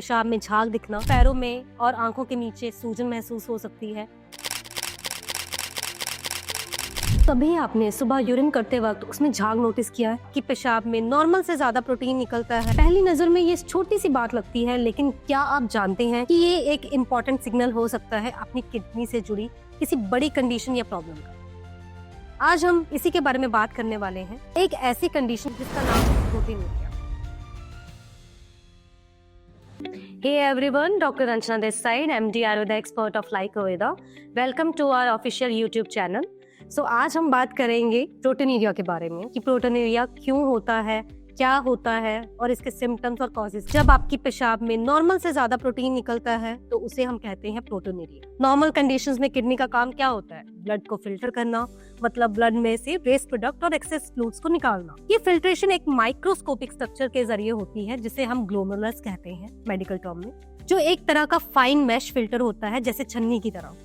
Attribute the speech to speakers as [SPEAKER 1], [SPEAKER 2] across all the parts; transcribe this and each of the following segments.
[SPEAKER 1] पेशाब में झाग दिखना, पैरों में और आंखों के नीचे सूजन महसूस हो सकती है। कभी आपने सुबह यूरिन करते वक्त उसमें झाग नोटिस किया है कि पेशाब में नॉर्मल से ज्यादा प्रोटीन निकलता है? पहली नजर में ये छोटी सी बात लगती है, लेकिन क्या आप जानते हैं कि ये एक इम्पोर्टेंट सिग्नल हो सकता है अपनी किडनी से जुड़ी किसी बड़ी कंडीशन या प्रॉब्लम का। आज हम इसी के बारे में बात करने वाले हैं, एक ऐसी कंडीशन जिसका नाम है proteinuria. Hey everyone, Dr. Anchana this side, MD Ayurveda expert of Like Ayurveda. Welcome to our official YouTube channel. So आज हम बात करेंगे प्रोटीनूरिया के बारे में कि प्रोटीनूरिया क्यों होता है, क्या होता है और इसके सिम्टम्स और कॉजेज। जब आपकी पेशाब में नॉर्मल से ज्यादा प्रोटीन निकलता है तो उसे हम कहते हैं प्रोटीनूरिया। नॉर्मल कंडीशंस में किडनी का काम क्या होता है? ब्लड को फिल्टर करना, मतलब ब्लड में से वेस्ट प्रोडक्ट और एक्सेस फ्लूइड्स को निकालना। ये फिल्ट्रेशन एक माइक्रोस्कोपिक स्ट्रक्चर के जरिए होती है जिसे हम ग्लोमेरुलस कहते हैं मेडिकल टर्म में, जो एक तरह का फाइन मैश फिल्टर होता है, जैसे छन्नी की तरह।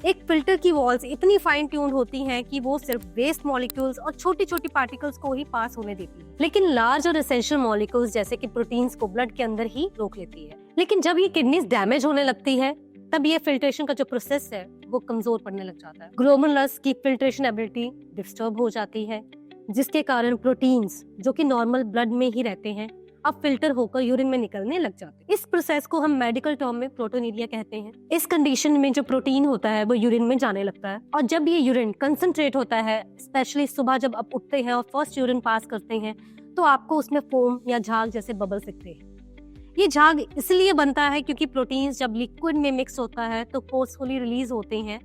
[SPEAKER 1] एक फिल्टर की वॉल्स इतनी फाइन ट्यून्ड होती हैं कि वो सिर्फ वेस्ट मॉलिक्यूल्स और छोटी छोटी पार्टिकल्स को ही पास होने देती है, लेकिन लार्ज और एसेंशियल मॉलिक्यूल्स जैसे कि प्रोटीन्स को ब्लड के अंदर ही रोक लेती है। लेकिन जब ये किडनीज डैमेज होने लगती है तब ये फिल्ट्रेशन का जो प्रोसेस है वो कमजोर पड़ने लग जाता है। ग्लोमेरुलस की फिल्ट्रेशन एबिलिटी डिस्टर्ब हो जाती है, जिसके कारण प्रोटीन्स जो कि नॉर्मल ब्लड में ही रहते हैं अब फिल्टर होकर यूरिन में निकलने लग जाते हैं। इस प्रोसेस को हम मेडिकल टर्म में प्रोटीनूरिया कहते हैं। इस कंडीशन में जो प्रोटीन होता है वो यूरिन में जाने लगता है, और जब ये यूरिन कंसंट्रेट होता है, स्पेशली सुबह जब आप उठते हैं और फर्स्ट यूरिन पास करते हैं, तो आपको उसमें फोम या झाग जैसे बबल दिखते हैं। ये झाग इसलिए बनता है क्योंकि प्रोटीन जब लिक्विड में मिक्स होता है तो फोर्सफुली रिलीज होते हैं,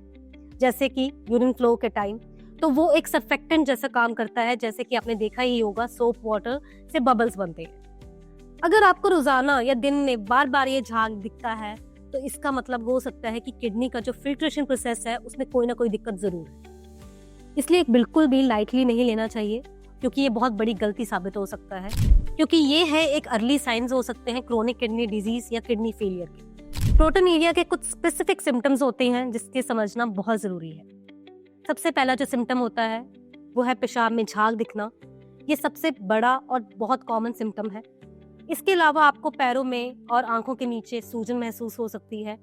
[SPEAKER 1] जैसे कि यूरिन फ्लो के टाइम, तो वो एक सर्फेक्टेंट जैसा काम करता है, जैसे कि आपने देखा ही होगा सोप वाटर से बबल्स बनते हैं। अगर आपको रोजाना या दिन में बार बार ये झाग दिखता है तो इसका मतलब हो सकता है कि किडनी का जो फिल्ट्रेशन प्रोसेस है उसमें कोई ना कोई दिक्कत जरूर है। इसलिए बिल्कुल भी लाइटली नहीं लेना चाहिए, क्योंकि ये बहुत बड़ी गलती साबित हो सकता है, क्योंकि ये है एक अर्ली साइंस हो सकते हैं क्रोनिक किडनी डिजीज या किडनी फेलियर के। प्रोटीनूरिया के कुछ स्पेसिफिक सिम्टम्स होते हैं जिसके समझना बहुत जरूरी है। सबसे पहला जो सिम्टम होता है वो है पेशाब में झाग दिखना। ये सबसे बड़ा और बहुत कॉमन सिम्टम है। इसके अलावा आपको पैरों में और आंखों के नीचे सूजन महसूस हो सकती है,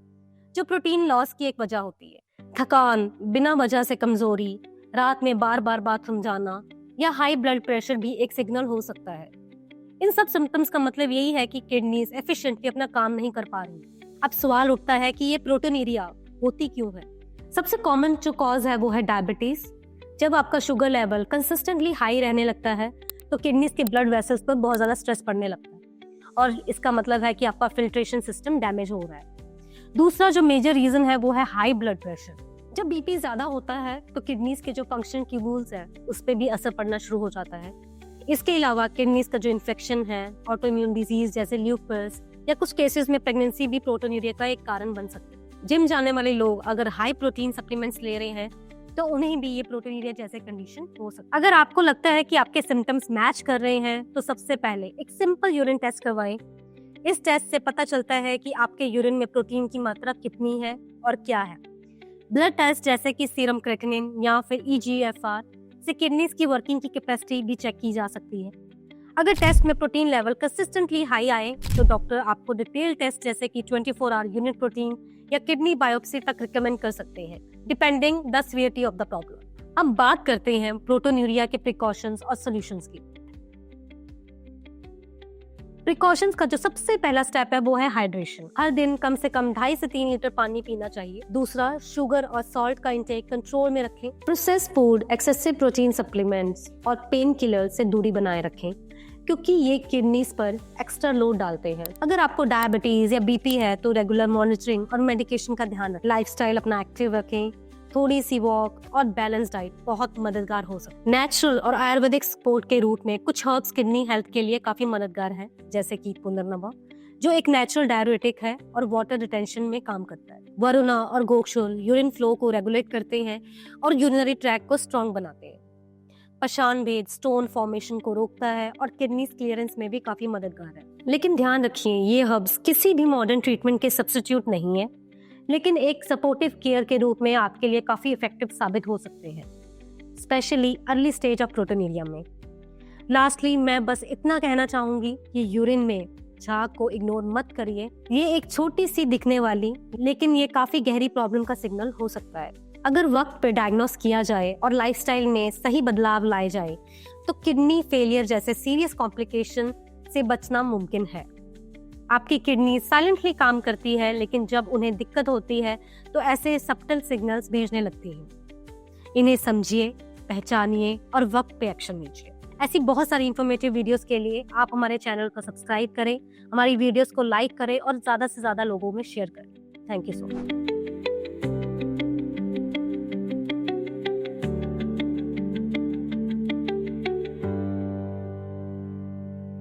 [SPEAKER 1] जो प्रोटीन लॉस की एक वजह होती है। थकान, बिना वजह से कमजोरी, रात में बार बार बाथरूम जाना या हाई ब्लड प्रेशर भी एक सिग्नल हो सकता है। इन सब सिम्टम्स का मतलब यही है कि किडनीज एफिशिएंटली अपना काम नहीं कर पा रही। अब सवाल उठता है कि ये प्रोटीनूरिया होती क्यों है? सबसे कॉमन जो कॉज है वो है डायबिटीज। जब आपका शुगर लेवल कंसिस्टेंटली हाई रहने लगता है तो किडनीज के ब्लड वेसल्स पर बहुत ज्यादा स्ट्रेस पड़ने लगता है, और इसका मतलब है कि आपका फिल्ट्रेशन सिस्टम डैमेज हो रहा है। दूसरा जो मेजर रीजन है वो है हाई ब्लड प्रेशर। जब बीपी ज्यादा होता है तो किडनीज के जो फंक्शन ट्यूब्यूल्स है उस पर भी असर पड़ना शुरू हो जाता है। इसके अलावा किडनीज का जो इन्फेक्शन है, ऑटोइम्यून डिजीज जैसे ल्यूपस या कुछ केसेस में प्रेगनेंसी भी प्रोटीनूरिया का एक कारण बन सकती है। जिम जाने वाले लोग अगर हाई प्रोटीन सप्लीमेंट्स ले रहे हैं तो उन्हें भी ये प्रोटीनूरिया जैसे कंडीशन हो सकती है। अगर आपको लगता है कि आपके सिम्टम्स मैच कर रहे हैं तो सबसे पहले एक सिंपल यूरिन टेस्ट करवाएं। इस टेस्ट से पता चलता है कि आपके यूरिन में प्रोटीन की मात्रा कितनी है और क्या है। ब्लड टेस्ट जैसे कि सीरम क्रेटिनिन या फिर EGFR से किडनीज की वर्किंग की कैपेसिटी भी चेक की जा सकती है। अगर टेस्ट में प्रोटीन लेवल कंसिस्टेंटली हाई आए तो डॉक्टर आपको डिटेल टेस्ट जैसे कि 24 आवर यूनिट प्रोटीन या किडनी बायोप्सी तक रिकमेंड कर सकते हैं, depending the severity of the problem. अब बात करते हैं प्रोटीनूरिया के प्रिकॉशंस और सॉल्यूशंस की। प्रिकॉशंस का जो सबसे पहला स्टेप है वो है हाइड्रेशन। हर दिन कम से कम 2.5 से 3 लीटर पानी पीना चाहिए। दूसरा, शुगर और सॉल्ट का इंटेक कंट्रोल में रखें। Processed food, excessive protein supplements और पेन किलर से दूरी बनाए रखें, क्योंकि ये किडनीज पर एक्स्ट्रा लोड डालते हैं। अगर आपको डायबिटीज या बीपी है तो रेगुलर मॉनिटरिंग और मेडिकेशन का ध्यान रखें। लाइफस्टाइल अपना एक्टिव रखें, थोड़ी सी वॉक और बैलेंस डाइट बहुत मददगार हो सकती है। नेचुरल और आयुर्वेदिक सपोर्ट के रूट में कुछ हर्ब्स किडनी हेल्थ के लिए काफी मददगार है, जैसे कि पुनर्नवा, जो एक नेचुरल डाययूरेटिक है और वाटर रिटेंशन में काम करता है। वरुणा और गोक्षुल यूरिन फ्लो को रेगुलेट करते हैं और यूरिनरी ट्रैक को स्ट्रॉन्ग बनाते हैं। पशान भेद स्टोन फॉर्मेशन को रोकता है और किडनीज क्लियरेंस में भी काफी मददगार है। लेकिन ध्यान रखिए, ये हर्ब्स किसी भी मॉडर्न ट्रीटमेंट के सब्स्टिट्यूट नहीं है, लेकिन एक सपोर्टिव केयर के रूप में आपके लिए काफी इफेक्टिव साबित हो सकते हैं, specially early stage of proteinuria में। लास्टली मैं बस इतना कहना चाहूंगी कि यूरिन में झाग को इग्नोर मत करिए। ये एक छोटी सी दिखने वाली लेकिन ये काफी गहरी प्रॉब्लम का सिग्नल हो सकता है। अगर वक्त पे डायग्नोस किया जाए और लाइफस्टाइल में सही बदलाव लाए जाए तो किडनी फेलियर जैसे सीरियस कॉम्प्लिकेशन से बचना मुमकिन है। आपकी किडनी साइलेंटली काम करती है, लेकिन जब उन्हें दिक्कत होती है तो ऐसे सब्टल सिग्नल्स भेजने लगती हैं। इन्हें समझिए, पहचानिए और वक्त पे एक्शन लीजिए। ऐसी बहुत सारी इंफॉर्मेटिव वीडियोस के लिए आप हमारे चैनल को सब्सक्राइब करें, हमारी वीडियोस को लाइक करें और ज़्यादा से ज़्यादा लोगों में शेयर करें। Thank you so much.